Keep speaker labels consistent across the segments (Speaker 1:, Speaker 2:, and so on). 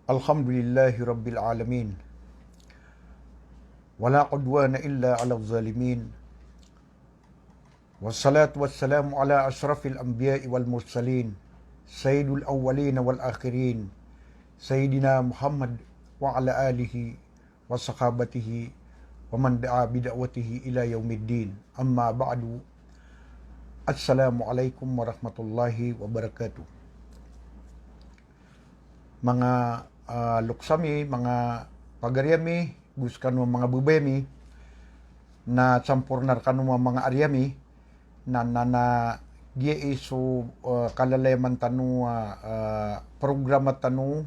Speaker 1: Alhamdulillahi Rabbil Alamin. Wala qudwana illa ala zalimin. Wassalatu wassalamu ala ashrafil anbiya'i wal mursalin. Sayyidul awwalin wal akhirin. Sayyidina Muhammad wa ala alihi wa sahabatihi wa man da'a bida'watihi ila yaumiddin. Amma ba'du. Assalamualaikum warahmatullahi wabarakatuh. Mga luksami, mga pagaryami, guskan mo mga bubemi, na campurnar kanu mga aryami, na iso kalaleman tanu programa tanu,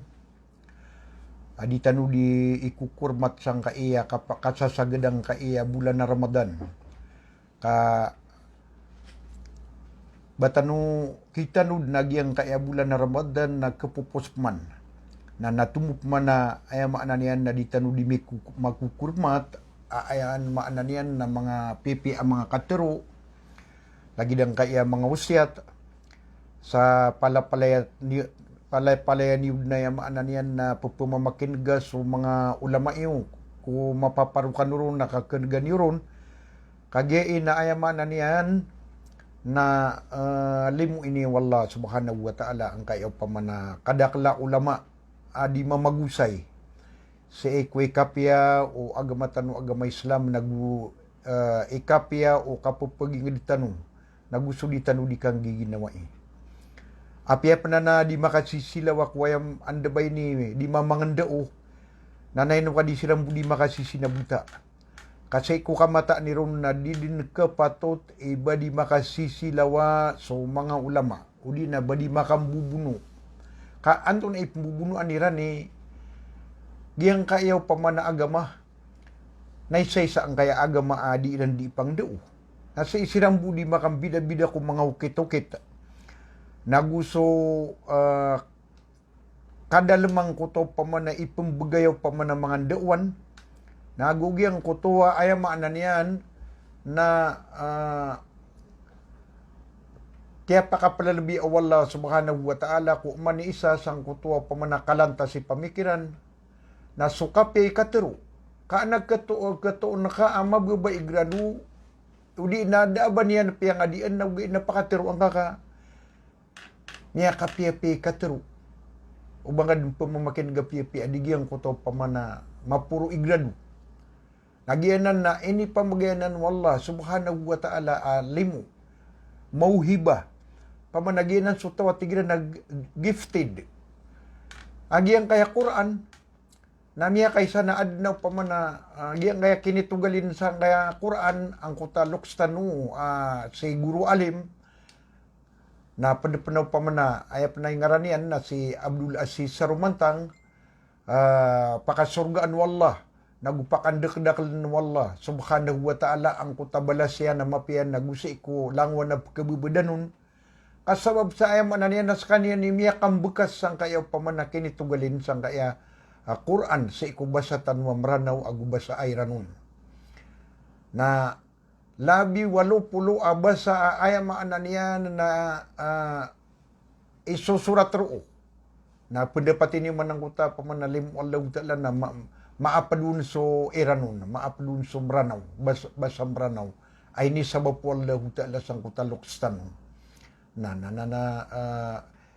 Speaker 1: di tanu di ikukurmat sang kaiya kasasagadang kaiya bulan na Ramadan. Batanu kita nu nagyang kaya bulan na Ramadan na kapupusman na natumup man na ayam maananian na ditanu di makukurmat ayan maananian na mga pipi ang mga katero lagi dang kaya mga usyat sa palapalayan ni na yung maananian na pupumamakinga so mga ulama iyo kung mapaparukan ron nakakanagan ron kagiin na ayam maananian na limu ini wallah subhanahu wa ta'ala ang kayo pamana kadakla ulama di mamagusay sa ikwe kapya o agama tanu agama Islam nagu ikapya o kapupaging tanu nagusto di tanu di kang giginawai apya panana di makasisilawak wayam andabay ni di mamangandao nanay no ka di siram di makasisinabuta kasi ko kamata ni ron na di din kapatot iba di makasisilawa so mga ulama udi na ba di makambubuno ka anton ay pambubunuan nira ni giyang kayaw pamana agama naisaysa ang kaya agama adi ilan di pangdao nasa isirambu di makambida-bida ko mga ukit-ukit naguso kada lemang ko to pamana ipambagayaw pamana mga dauan nagugyang kutuwa ay maanan yan na kaya pakapalalabi awala subhanahu wa ta'ala kung mani isa sang kutuwa pamanakalanta si pamikiran na sukapi katero ka nagkatuo na ka amab ba igradu udi na daaban yan piyang adian na napakatero ang kaka niya kapiapi katero ubangad pamamakin gapiapi adigyang kutuwa pamana mapuro igradu nagyanan na ini pamagyanan wallah subhanahu wa ta'ala alimu mauhibah pamanagyanan so tawa tigran nag-gifted agyang kaya Quran namiya kay sana adnaw pamana agyang kaya kinitugalin sa kaya Quran ang kuta lukstanu si guru alim na padapanaw pamana ayap na ngaranian na si Abdul Aziz Sarumantang pakasurgaan wallah nagupakandakdaklan wallah subhanahu wa ta'ala ang kutabalasya na mapian nagusi ko langwan na kabubudanon kasabab sa ayam ananian na sa kanya ni miya kang bekas sang kaya pamanakin itugalin sang kaya Quran sa ikubasatan wa maranaw agubasa ay ranon na labi 80 abasa ayam ananian na isusurat roo na pendapatin yung manang kuta pamanalim Allah ta'ala na maapadun so iranon, maapadun so branaw, basang branaw, ay ni sabapo Allah ta'ala sang kutalokstanon.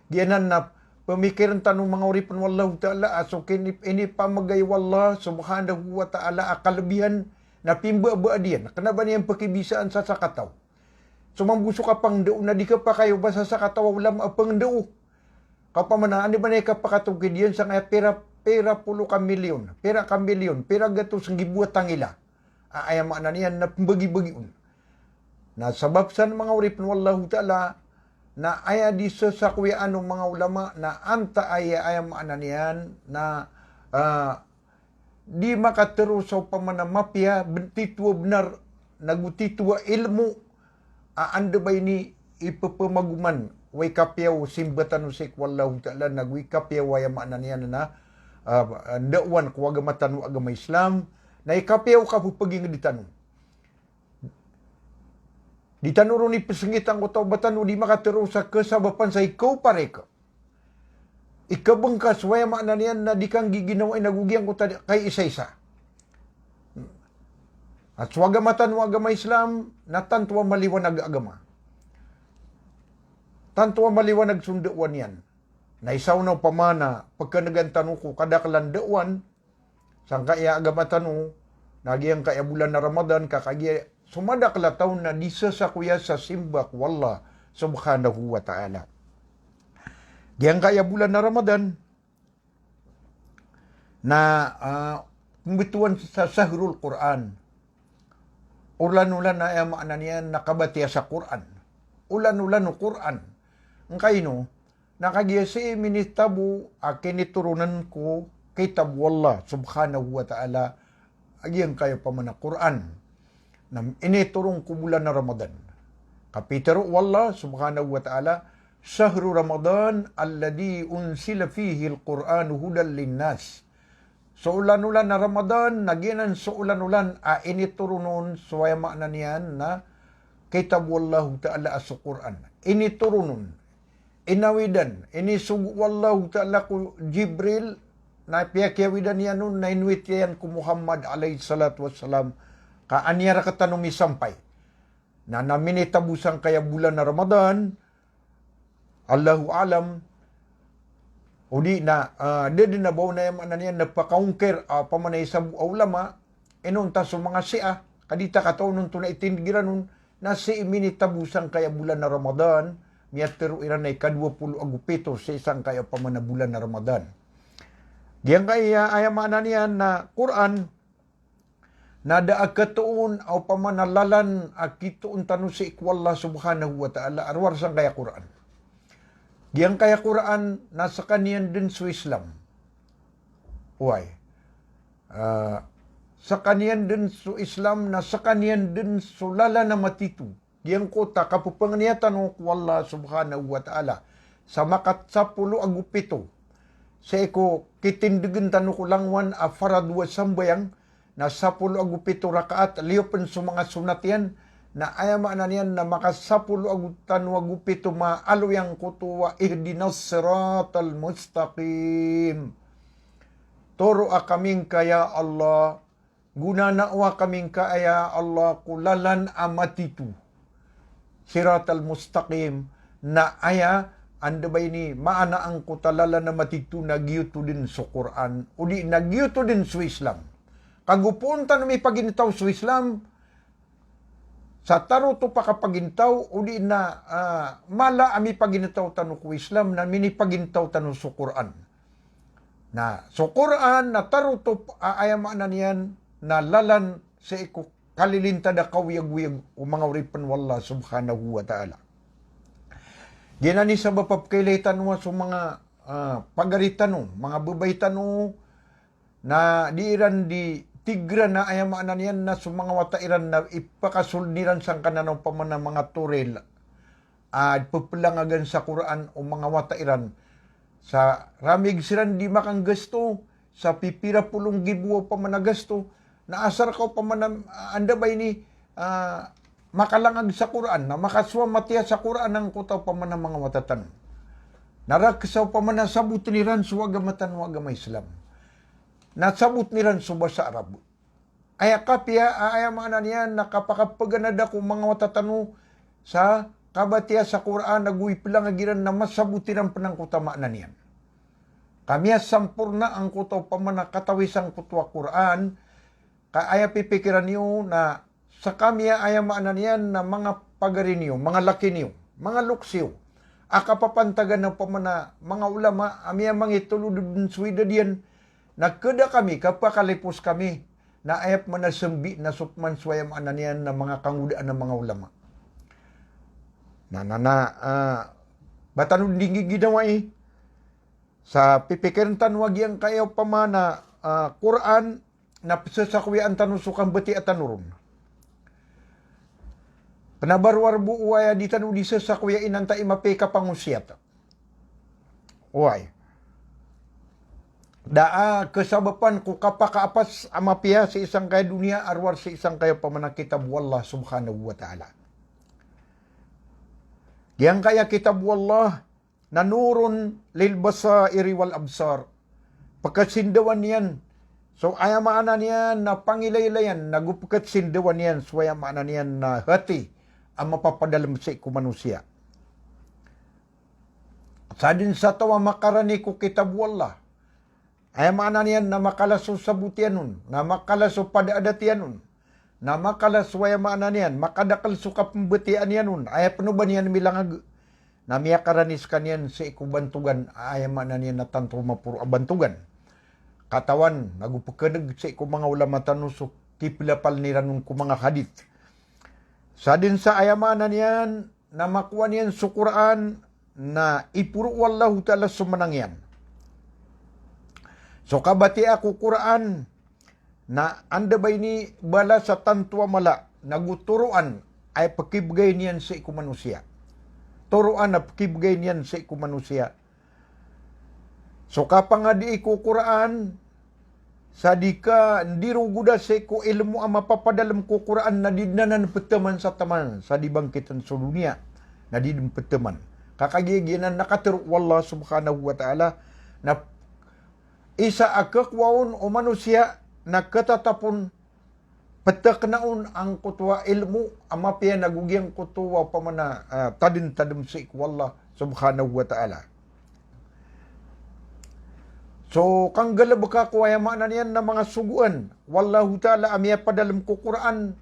Speaker 1: Giyanan na pamikiran tanong mga uripan wallahu ta'ala, aso ini pamagay wallah subhanahu wa ta'ala akalabihan na pimba-ba diyan. Kanaba niyang pakibisaan sa sakataw. So mambuso ka pang dao na di ka pa kayo basa sa kataw wala apang dao. Kapamanaan di ba na ikapakatong diyan sa kaya pera 10 ka milyon, pera gatos ng gibuatang ila. Ayama na niyan na bagi-bagiun. Na sabab sa mga uripin wallahu ta'ala, na aya di sa kuya anong mga ulama, na anta ayama na niyan, na di makatero sa pamanamapya, bentitwa benar, nagutitwa ilmu, anda ba ini ipapamaguman, way kapyaw, simbatan usik wallahu ta'ala, nagwi kapyaw ayama na niyan na, dawan ko agama tanu agama Islam na ikapiyaw ka pupaging di tanu ron ni pesengitang ko tao batanu di makatero sa kasabapan sa ikaw pare ka ikabangkas, waya maana niyan na di kang giginawa nagugiyan ko kay isa-isa. At swagamatan wa agama Islam, natantuwa maliwanag agama. Tantuwa maliwanag sunduan yan. Naisaw na pamana, pagkanagantan ko, kadakalanduan, sang kaya agamatan mo, nagyang kaya bulan na Ramadan, kakagya, sumadakla taon na disa sa kuya sa simbak, wallah, subhanahu wa ta'ala. Giyang kaya bulan na Ramadan, na kumbituan sa sahrul Quran, ulan-ulan na ay maana niyan nakabatiya sa Quran. Ulan-ulan no Quran. Ang kaino, nakagiyasi minitabu akiniturunan ko kitab wallah subhanahu wa ta'ala agiyang kayo pa man Quran. Na initurong ko bulan na Ramadan. Kapitero wallah subhanahu wa ta'ala Shahru Ramadan alladhi unsila fihi al-Quran hudan linnas. So ulan-ulan na Ramadan, naginan so ulan-ulan, initurunon, suwaya maana niyan na kitab wallahu ta'ala as Quran. Initurunon, inawidan, inisugu wallahu ta'ala ku Jibril, na piyakyawidan yan nun, na inuit yan ku Muhammad alayhi salatu wassalam, kaanyara katanong misampay, na naminitabusan kaya bulan na Ramadan, Allahu alam, o di na, di na bawa na yung niyan, nagpakaungkir, pamanay sa ulama, inunta sa mga siya, kadita kataon nun to na itindiran nun, na si iminitabusan kaya bulan na Ramadan, miyatero iran ay ka-20 agupito sa isang kaya pamana bulan na Ramadan. Diyan kaya ayaman niyan na Quran, na daag katuon o pamanalalan akituon tanu si ikwallah subhanahu wa ta'ala, arwar sang kaya Quran. Diyan kaya Quran, nasa kaniyan din sa Islam. Uy. Sa kaniyan din sa Islam, nasa kaniyan din sa lala na matitu. Diyan ko ta, kapupanganiyatan ko Allah subhanahu wa ta'ala, sa makat sa pulo agupito, sa iko kitindigan tanu ko langwan a faradwa sambayang, na sa pulo agupito rakaat, liyopan sa mga sunat yan, na ayama na niyan na makasapulo agutan wagupito maalo yang kutuwa ihdinas siratal mustaqim. Toro kaming kaya Allah, gunanawa kaming kaya Allah kulalan amatitu. Siratal mustaqim na aya anda ba ini maana ang kutalalan na matitu nagyuto din sa Quran uli nagyuto din sa Islam. Kagupunta na may paginitaw sa Islam, sa taruto pa kapagintaw, uli na mala ami pagintaw tanu ku Islam na mini pagintaw tanu sa Quran. Na sa Quran na taruto ayama na niyan na lalan sa iko kalilinta da kawiyag-wiyag o mga uripan wallah subhanahu wa ta'ala. Ginani sa bapap kailitan mo sa mga pagaritan mo, mga babaitan mo na diiran di tigra na ayamaan niyan na sa mga watairan na ipakasuldiran sang kananaw pa man mga turel at pupulangagan sa Quran o mga watairan sa ramig siran di makang gasto sa pipira pulong gibuo pa man na gasto na asar ka pa man anda ba ini makalangag sa Quran na makaswa matiya sa Quran ang kutaw pa man ng mga watatan naraksaw pa man na sabut niran suwagamatan wagama Islam nasabot niran suba sa Arab. Aya kapya, ayamanan niyan, nakapakapaganada ko mga watatano sa kabatiya sa Quran, nagui pilangagiran na masabutiran panangkutama na niyan. Kami sampur na ang kutaw pamana katawisang kutwa Quran, kaya pipikiran niyo na sa kami ayamanan niyan na mga pagarin niyo, mga laki niyo, mga luksiyo, akapapantagan ng pamana, mga ulama, amya mga ituludun swida diyan, nagkada kami, kapakalipos kami, na ayap manasambi na supman swayam ananian na mga kangudaan ng mga ulama. Batanong dingi ginawa sa pipikiran wag yang kayo pamana Quran na sasakwian tanusukang bati at tanuron. Panabarwar buuaya di tanu di sasakwian inanta imapeka pangusyat. Uway. Daa kesabapan ku kapakaapas amapia sa isang kaya dunia arwar sa isang kaya pamanang kitab wallah subhanahu wa ta'ala. Yang kaya kitab wallah na nurun lil basairi wal absar. Pagkasindawan niyan. So, aya maana niyan na pangilay-ilayan, nagupagkasindawan niyan, so aya maana niyan na hati ang mapapadalam sa iku manusia. Sa din sa tawa makarani ko kitabu Allah. Aya maana niyan na makalaso sa butian nun, na makalaso pada adatian nun, na makalas waya maana niyan, makadakal suka pembetian niyan nun, aya penuban niyan milangag, na miyakaranis kaniyan sa iku bantugan, aya maana niyan na tanto mapuro bantugan. Katawan, nagupakanag sa iku mga ulama tanusok, kipilapal ni ranun ko mga hadith. Sa din sa aya maana niyan, na makuha niyan sa Quran, na ipuro wallahu ta'ala sumanangyan. So kabati ako Quran, na anda ba ini bala sa tantua mala, naguturuan ay pakibgay niyan sa iku manusia. Turuan na pakibgay niyan sa iku manusia. So kapang nga di iku Quran, sa di ka hindi ruguda sa iku ilmu ang mapapadalam ko Quran na didnanan petaman sa taman sa dibangkitan sa dunia na didin petaman. Kakagiginan nakatiru wallah subhanahu wa ta'ala na isa akakwaon o manusia na katatapon pataknaon ang kutwa ilmu amapian nagugyang kutwa pamana tadin-tadim sa ikwallah subhanahu wa ta'ala. So, kang galab ka kuwaya maanan yan na mga suguan. Wallahu ta'ala amiya padalam ko Quran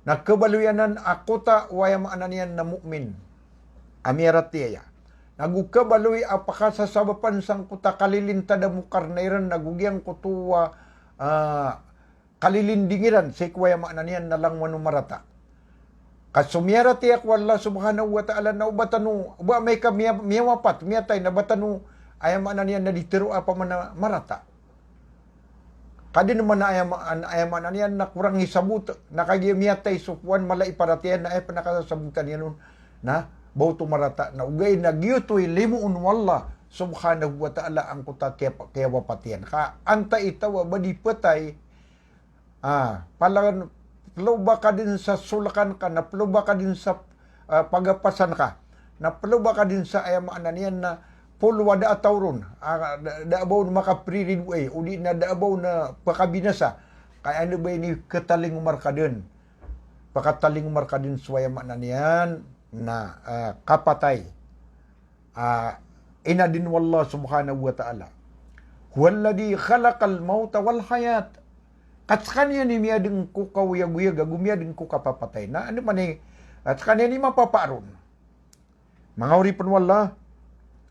Speaker 1: na kabaluyanan akota waya maanan yan na mu'min. Amiya ratiyaya. Nagukabaloy apakasasabapan sang kuta kalilintada mo karnairan nagugyang kutwa kalilindingiran sa ikwaya maananian na lang manumarata. Kasumiyara tiyak wala subhanahu wa ta'ala na ubatanu, uba may ka miyawapat, miyatay na batanu, ay maananian na ditiro apa man marata. Kadi naman na ay maananian na kurang hisabut, nakagiyamiyatay supuan mala iparatiyan na ay panakasasabutan yan nun, na bauto marata, na ugay na giyutoy limuun wala subhanahu wa ta'ala ang kuta kaya wapatian. Ka anta itawa ba di patay, palangan, peluba ka din sa sulakan ka, na peluba ka din sa pagapasan ka, na peluba ka din sa ayamaan niyan na pulwa da atawron, daabaw na makapriridway, udi na daabaw na pakabinasa, kaya ano ba ini kataling umar ka din, pakataling umar ka din sa ayamaan niyan na kapatay, ina din wallah subhanahu wa ta'ala. Huwalladhi khalaqal mauta wal hayat. Katskanya ni miyading ko kawiyag-uyag, gumiyading ko kapapatay. Na ano man eh, at kanya ni mapaparon. Mga uripan wallah,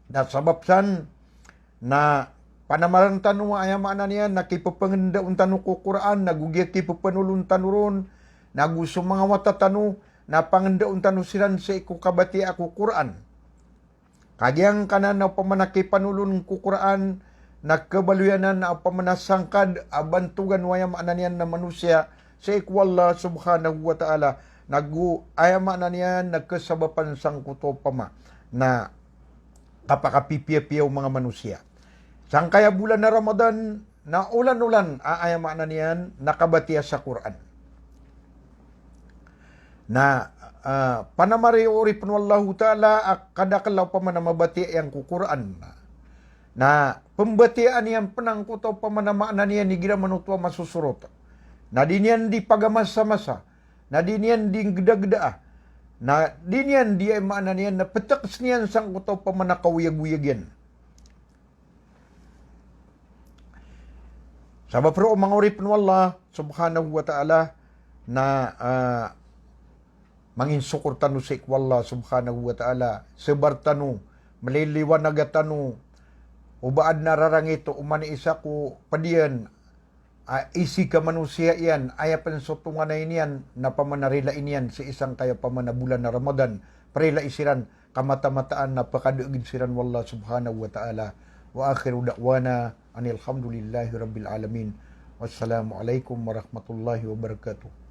Speaker 1: na sababsan na panamaran tanong ayamaan niya, nakipapangandaon tanong ko Quran, nagugya kipapanulun tanuron, naguso mga watatano, na pangandaon tanong silan sa ikukabati ako Quran. Kagyang kanan na pamanaki panulun ko Quran, nagkabaluyanan na pamanasangkad, abantugan wayam ananian na manusia, sa ikwallah subhanahu wa ta'ala, ayama ananian, nagkasabapan sang kuto pama, na kapakapipiyapiyaw mga manusia. Sang kaya bulan na Ramadan, na ulan-ulan, ayama ananian, nakabatiya sa Quran. Na panamari-uri panwallahu ta'ala kadakalaw pa man mabati ang kukuraan na pembatian yang penangkuto pa man na niyan ni gira manutwa masusurot na dinian di pagamasa-masa na dinian di geda-geda na dinian di ay maana niyan na petaks niyan sang kuto pa man nakawiyag-wiyag yan. Sabab ro mga uri panwallah subhanahu wa ta'ala na manginsukur tanu sa ikwallah subhanahu wa ta'ala, sebar tanu, maliliwanag tanu, ubaad nararangito, umani isa ko padiyan, isi ka manusia yan, ayapan sotungan na iniyan, na pamanarila iniyan sa isang kaya pamanabulan na Ramadan, parila isiran, kamata-mataan na pakadugid siran wallah subhanahu wa ta'ala, wa akhiru da'wana, anilhamdulillahi rabbil alamin, wassalamu alaikum warahmatullahi wabarakatuh.